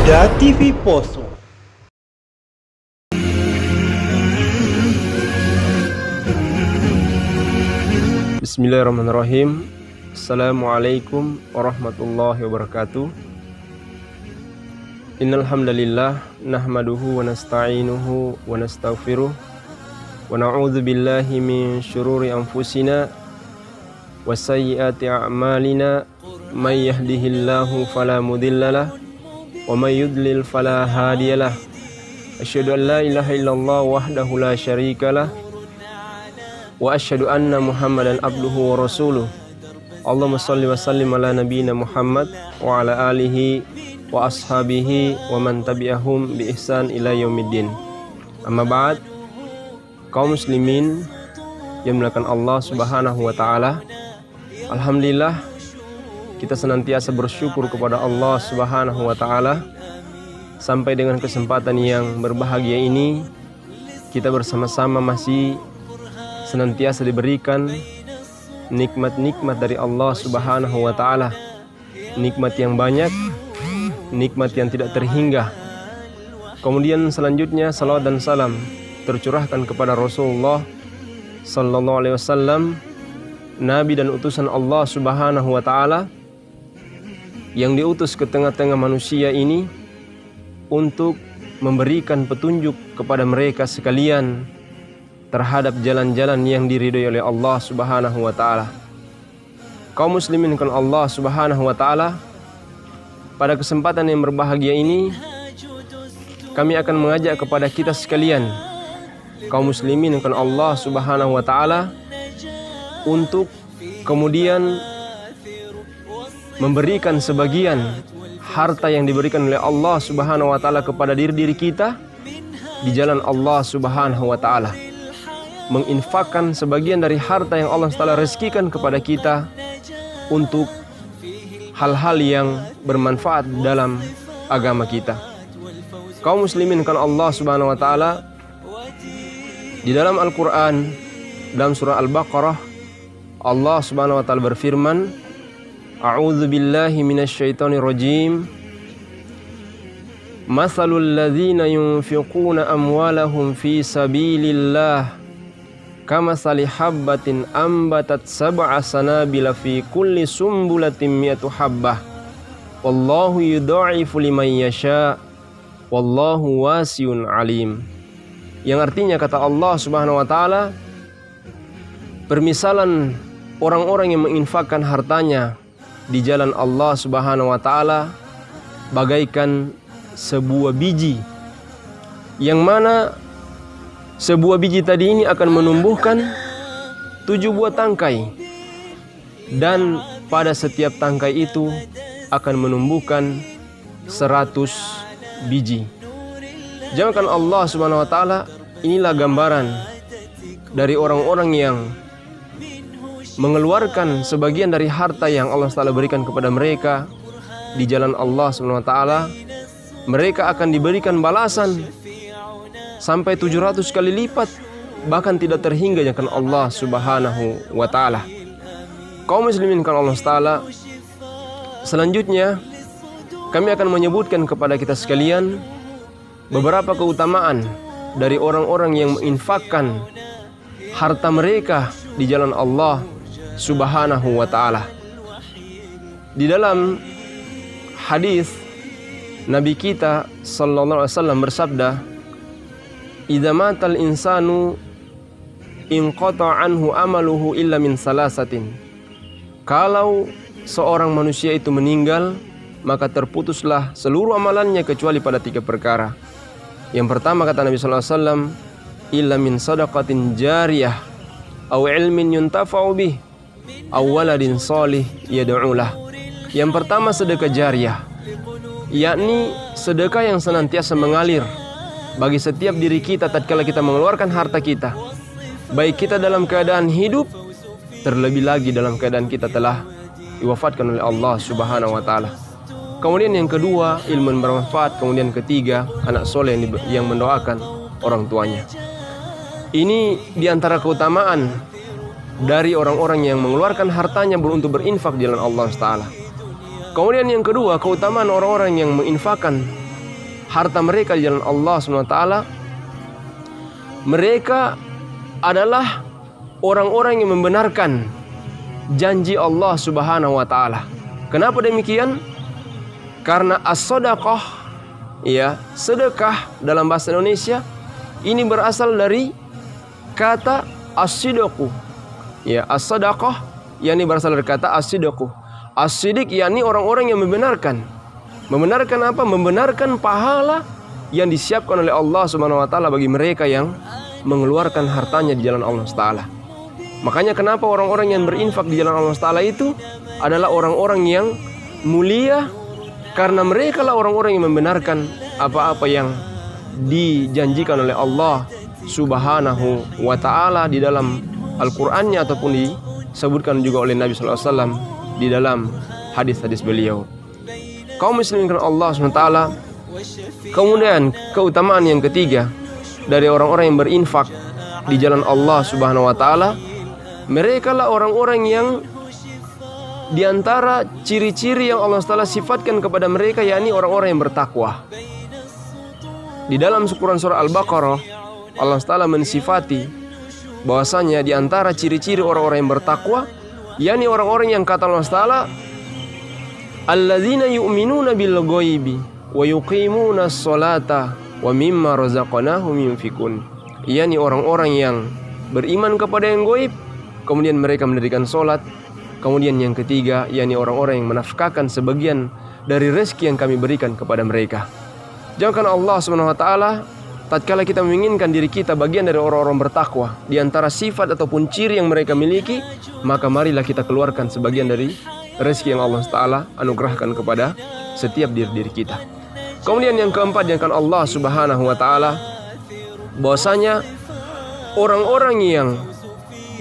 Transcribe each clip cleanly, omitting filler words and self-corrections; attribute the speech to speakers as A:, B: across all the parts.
A: Muda TV Poso.
B: Bismillahirrahmanirrahim. Assalamualaikum warahmatullahi wabarakatuh. Innal hamdalillah nahmaduhu wa nasta'inuhu wa nastaghfiruh wa na'udzu billahi min syururi anfusina wa sayyiati a'malina may yahdihillahu fala mudhillalah wa may yudlil fala hadiyalah. Asyhadu an la ilaha illallah wahdahu la syarikalah wa asyhadu anna Muhammadan abduhu wa rasuluh. Allahumma shalli wa sallim ala nabiyyina Muhammad wa ala alihi wa ashabihi wa man tabi'ahum bi ihsan ila yaumiddin. Amma ba'd. Kaum muslimin yang dimuliakan Allah Subhanahu wa taala, alhamdulillah kita senantiasa bersyukur kepada Allah Subhanahu wa taala sampai dengan kesempatan yang berbahagia ini kita bersama-sama masih senantiasa diberikan nikmat-nikmat dari Allah Subhanahu wa taala. Nikmat yang banyak, nikmat yang tidak terhingga. Kemudian selanjutnya salawat dan salam tercurahkan kepada Rasulullah sallallahu alaihi wasallam, nabi dan utusan Allah Subhanahu wa taala yang diutus ke tengah-tengah manusia ini untuk memberikan petunjuk kepada mereka sekalian terhadap jalan-jalan yang diridhoi oleh Allah Subhanahu wa taala. Kaum muslimin kan Allah Subhanahu wa taala, pada kesempatan yang berbahagia ini kami akan mengajak kepada kita sekalian kaum muslimin kan Allah Subhanahu wa taala untuk kemudian memberikan sebagian harta yang diberikan oleh Allah Subhanahu wa taala kepada diri kita di jalan Allah Subhanahu wa taala. Menginfakkan sebagian dari harta yang Allah Taala rezekikan kepada kita untuk hal-hal yang bermanfaat dalam agama kita. Kaum muslimin kan Allah Subhanahu wa taala, di dalam Al-Qur'an dalam surah Al-Baqarah Allah Subhanahu wa taala berfirman, A'udzu billahi minasyaitonir rajim. Matsalul ladzina yunfiquna amwalahum fi sabilillah kamatsali habbatin ambatat sab'a sanabila fi kulli sumbulatin mi'atu habbah wallahu yudha'ifu liman yasha wallahu wasi'un alim. Yang artinya kata Allah Subhanahu wa taala, permisalan orang-orang yang menginfakkan hartanya di jalan Allah Subhanahu wa taala bagaikan sebuah biji, yang mana sebuah biji tadi ini akan menumbuhkan 7 buah tangkai, dan pada setiap tangkai itu akan menumbuhkan 100 biji. Jangankan Allah Subhanahu wa taala, inilah gambaran dari orang-orang yang mengeluarkan sebagian dari harta yang Allah Taala berikan kepada mereka di jalan Allah Subhanahu wa taala. Mereka akan diberikan balasan sampai 700 kali lipat, bahkan tidak terhingga jangan Allah Subhanahu wa taala. Kaum muslimin kan Allah Taala, selanjutnya kami akan menyebutkan kepada kita sekalian beberapa keutamaan dari orang-orang yang menginfakkan harta mereka di jalan Allah Subhanahu wa taala. Di dalam hadis Nabi kita sallallahu alaihi wasallam bersabda, "Idza matal insanu inqata anhu amaluhu illa min salasatin." Kalau seorang manusia itu meninggal, maka terputuslah seluruh amalannya kecuali pada 3 perkara. Yang pertama kata Nabi sallallahu alaihi wasallam, "Illa min shadaqatin jariyah aw ilmin yuntafa'u bih aw waladin shalih yad'ulah." Yang pertama sedekah jariyah, yakni sedekah yang senantiasa mengalir bagi setiap diri kita tatkala kita mengeluarkan harta kita, baik kita dalam keadaan hidup, terlebih lagi dalam keadaan kita telah diwafatkan oleh Allah Subhanahu wa taala. Kemudian yang kedua, ilmu yang bermanfaat. Kemudian ketiga, anak soleh yang mendoakan orang tuanya. Ini diantara keutamaan dari orang-orang yang mengeluarkan hartanya untuk berinfak di jalan Allah Taala. Kemudian yang kedua, keutamaan orang-orang yang menginfakkan harta mereka di jalan Allah SWT, mereka adalah orang-orang yang membenarkan janji Allah Subhanahu wa taala. Kenapa demikian? Karena as-sadaqah, ya, sedekah dalam bahasa Indonesia ini berasal dari kata as-sidqu. Ya, as-sadaqah yakni berasal dari kata as-sidqu. As-sidiq yakni orang-orang yang membenarkan. Membenarkan apa? Membenarkan pahala yang disiapkan oleh Allah Subhanahu wa taala bagi mereka yang mengeluarkan hartanya di jalan Allah Taala. Makanya kenapa orang-orang yang berinfak di jalan Allah Taala itu adalah orang-orang yang mulia, karena mereka lah orang-orang yang membenarkan apa-apa yang dijanjikan oleh Allah Subhanahu wa taala di dalam Al-Qur'annya ataupun disebutkan juga oleh Nabi sallallahu alaihi wasallam di dalam hadis-hadis beliau. Kaum muslimin karena Allah SWT. Kemudian keutamaan yang ketiga dari orang-orang yang berinfak di jalan Allah Subhanahu wa taala, mereka lah orang-orang yang di antara ciri-ciri yang Allah SWT sifatkan kepada mereka, yakni orang-orang yang bertakwa. Di dalam Quran surah Al-Baqarah, Allah SWT mensifati bahwasanya di antara ciri-ciri orang-orang yang bertakwa, yakni orang-orang yang kata Allah SWT, alladzina yu'minuna bil ghaibi wa yuqimuna sholata wa mimma razaqnahum yunfikun. Yakni orang-orang yang beriman kepada yang gaib, kemudian mereka mendirikan sholat. Kemudian yang ketiga, yakni orang-orang yang menafkahkan sebagian dari rezeki yang kami berikan kepada mereka. Jangan Allah Subhanahu wa taala tatkala kita menginginkan diri kita bagian dari orang-orang bertakwa, di antara sifat ataupun ciri yang mereka miliki, maka marilah kita keluarkan sebagian dari rezeki yang Allah Taala anugerahkan kepada setiap diri kita. Kemudian yang keempat, yang Allah Subhanahu wa taala bahwasanya orang-orang yang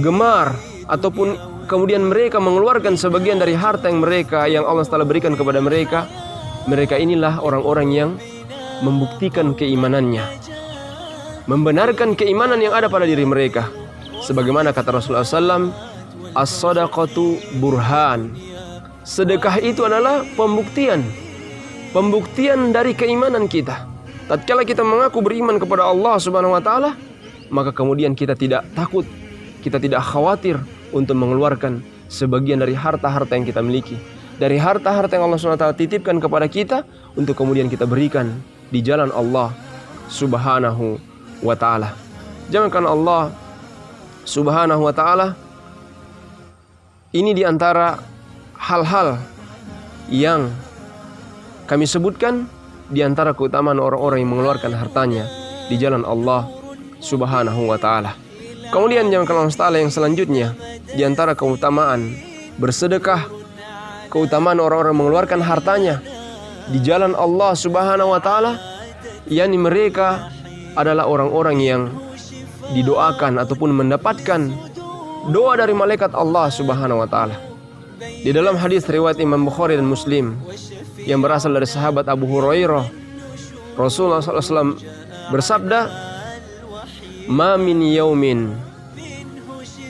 B: gemar ataupun kemudian mereka mengeluarkan sebagian dari harta yang Allah Taala berikan kepada mereka, mereka inilah orang-orang yang membuktikan keimanannya, membenarkan keimanan yang ada pada diri mereka. Sebagaimana kata Rasulullah SAW, as-sadaqatu burhan. Sedekah itu adalah pembuktian dari keimanan kita. Tatkala kita mengaku beriman kepada Allah Subhanahu wa taala, maka kemudian kita tidak takut, kita tidak khawatir untuk mengeluarkan sebagian dari harta-harta yang kita miliki, dari harta-harta yang Allah Subhanahu wa taala titipkan kepada kita, untuk kemudian kita berikan di jalan Allah Subhanahu wa taala. Jangankan Allah Subhanahu wa taala, ini di antara hal-hal yang kami sebutkan di antara keutamaan orang-orang yang mengeluarkan hartanya di jalan Allah Subhanahu wa taala. Kemudian jangan Allah Taala yang selanjutnya, di antara keutamaan bersedekah, keutamaan orang-orang mengeluarkan hartanya di jalan Allah Subhanahu wa taala, yakni mereka adalah orang-orang yang didoakan ataupun mendapatkan doa dari malaikat Allah Subhanahu wa taala. Di dalam hadis riwayat Imam Bukhari dan Muslim yang berasal dari sahabat Abu Hurairah, Rasulullah SAW bersabda, "Ma min yaumin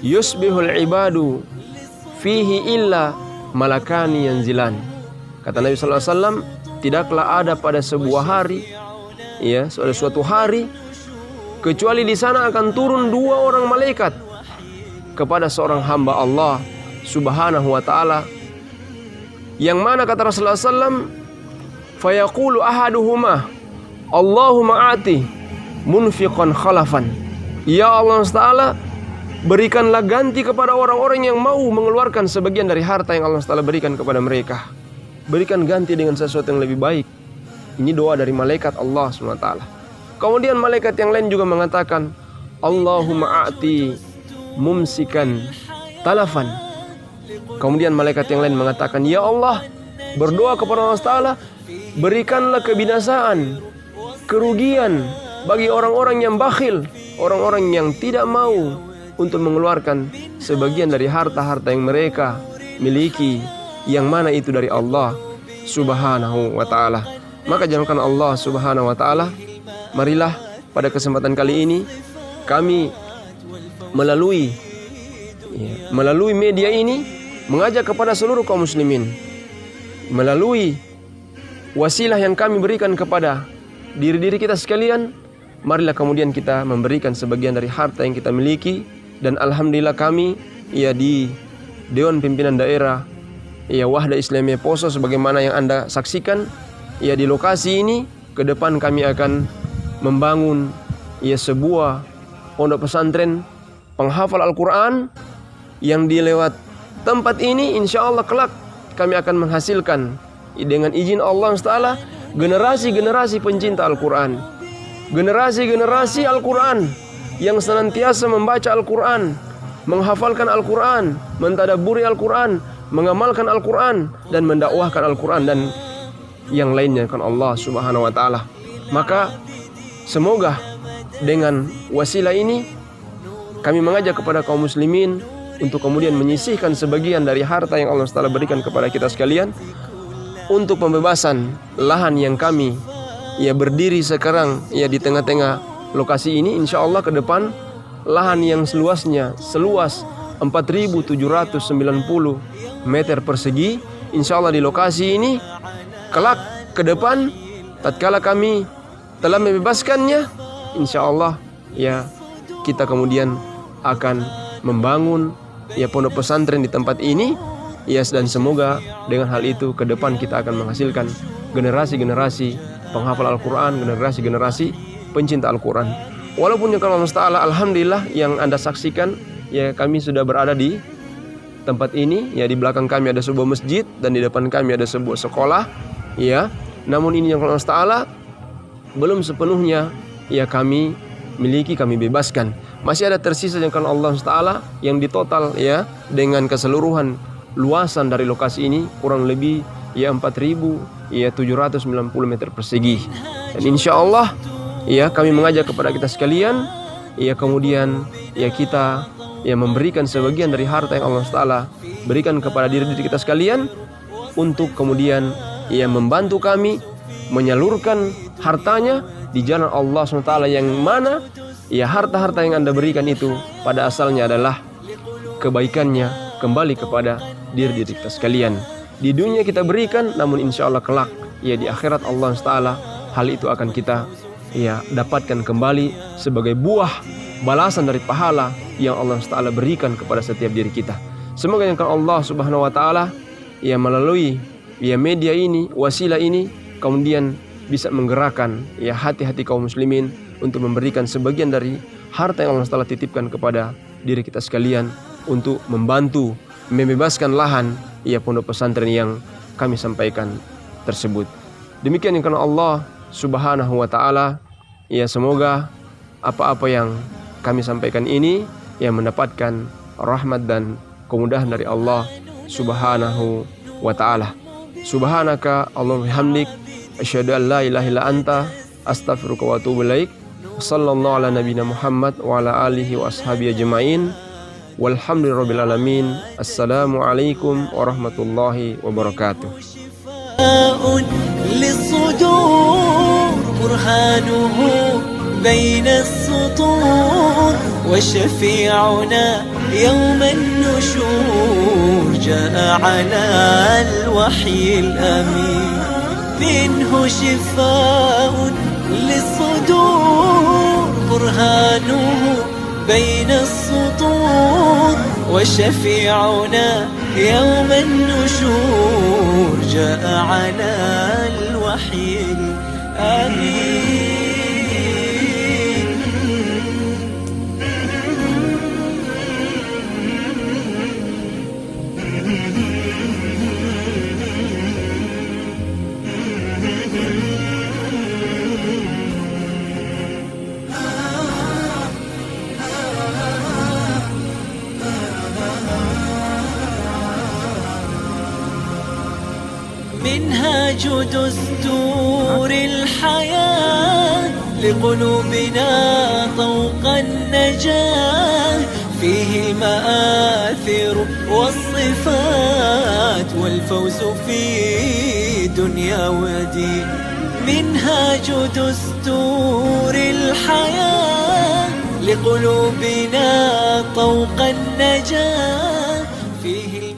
B: yusbihul ibadu fihi illa malakani yanzilan." Kata Nabi SAW, tidaklah ada pada sebuah hari, ya, suatu hari, kecuali di sana akan turun dua orang malaikat kepada seorang hamba Allah Subhanahu wa ta'ala, yang mana kata Rasulullah SAW, fayaqulu ahaduhuma Allahumma ati munfiqan khalafan. Ya Allah Ta'ala, berikanlah ganti kepada orang-orang yang mau mengeluarkan sebagian dari harta yang Allah Ta'ala berikan kepada mereka. Berikan ganti dengan sesuatu yang lebih baik. Ini doa dari malaikat Allah SWT. Kemudian malaikat yang lain juga mengatakan, Allahumma a'ti mumsikan talafan. Kemudian malaikat yang lain mengatakan, ya Allah, berdoa kepada Allah Ta'ala, berikanlah kebinasaan, kerugian bagi orang-orang yang bakhil, orang-orang yang tidak mau untuk mengeluarkan sebagian dari harta-harta yang mereka miliki, yang mana itu dari Allah Subhanahu wa ta'ala. Maka jangankan Allah Subhanahu wa ta'ala, marilah pada kesempatan kali ini kami melalui media ini mengajak kepada seluruh kaum muslimin, melalui wasilah yang kami berikan kepada diri-diri kita sekalian, marilah kemudian kita memberikan sebagian dari harta yang kita miliki. Dan alhamdulillah kami ya di Dewan Pimpinan Daerah ya Wahda Islamiyah Poso, sebagaimana yang Anda saksikan ya di lokasi ini, ke depan kami akan membangun ya sebuah pondok pesantren penghafal Al-Quran yang di lewat tempat ini insya Allah kelak kami akan menghasilkan dengan izin Allah Taala generasi-generasi pencinta Al-Quran, generasi-generasi Al-Quran yang senantiasa membaca Al-Quran, menghafalkan Al-Quran, mentadabburi Al-Quran, mengamalkan Al-Quran, dan mendakwahkan Al-Quran dan yang lainnya kan Allah Subhanahu wa Ta'ala. Maka semoga dengan wasilah ini kami mengajak kepada kaum muslimin untuk kemudian menyisihkan sebagian dari harta yang Allah Ta'ala berikan kepada kita sekalian untuk pembebasan lahan yang kami ya berdiri sekarang ya di tengah-tengah lokasi ini. Insya Allah ke depan lahan yang seluas 4.790 meter persegi, insya Allah di lokasi ini kelak ke depan tatkala kami telah membebaskannya, insya Allah ya kita kemudian akan membangun ya pondok pesantren di tempat ini ya, dan semoga dengan hal itu ke depan kita akan menghasilkan generasi-generasi penghafal Al-Quran, generasi-generasi pencinta Al-Quran. Walaupun ya kalau Allah Ta'ala alhamdulillah yang Anda saksikan ya kami sudah berada di tempat ini ya, di belakang kami ada sebuah masjid dan di depan kami ada sebuah sekolah ya. Namun ini yang Allah Ta'ala belum sepenuhnya ya kami miliki, kami bebaskan. Masih ada tersisa yang kan Allah Ta'ala yang di total ya dengan keseluruhan luasan dari lokasi ini kurang lebih ya 4.790 meter persegi. Dan insya Allah ya kami mengajak kepada kita sekalian ya kemudian ya kita ya memberikan sebagian dari harta yang Allah Ta'ala berikan kepada diri-diri kita sekalian untuk kemudian ya membantu kami menyalurkan hartanya di jalan Allah SWT, yang mana ya harta-harta yang Anda berikan itu pada asalnya adalah kebaikannya kembali kepada diri-diri kita sekalian. Di dunia kita berikan, namun insya Allah kelak ya di akhirat Allah Ta'ala hal itu akan kita ya dapatkan kembali sebagai buah balasan dari pahala yang Allah Ta'ala berikan kepada setiap diri kita. Semoga yang Allah Subhanahu wa Ta'ala ya melalui ya media ini, wasilah ini kemudian bisa menggerakkan ya hati-hati kaum muslimin untuk memberikan sebagian dari harta yang Allah Ta'ala titipkan kepada diri kita sekalian untuk membantu membebaskan lahan ya pondok pesantren yang kami sampaikan tersebut. Demikian yang Allah Subhanahu wa Ta'ala ya, semoga apa-apa yang kami sampaikan ini yang mendapatkan rahmat dan kemudahan dari Allah Subhanahu wa Ta'ala. Subhanaka Allahumma bihamdik asyhadu an la ilaha illa anta astaghfiruka wa atubu ilaik. Sallallahu ala nabiyina Muhammad wa ala alihi wa ashabihi ajmain. Walhamdulillahirabbil alamin. Assalamualaikum warahmatullahi wabarakatuh.
A: للصدور برهانه بين السطور وشفيعنا يوم النشور جاء على الوحي الأمين منه شفاء للصدور برهانه بين السطور وشفيعنا يوم النشور جاء على الوحي الأمين. منهاج دستور الحياة لقلوبنا طوق النجاة فيه المآثر والصفات والفوز في دنيا ودين. منهاج دستور الحياة لقلوبنا طوق النجاة فيه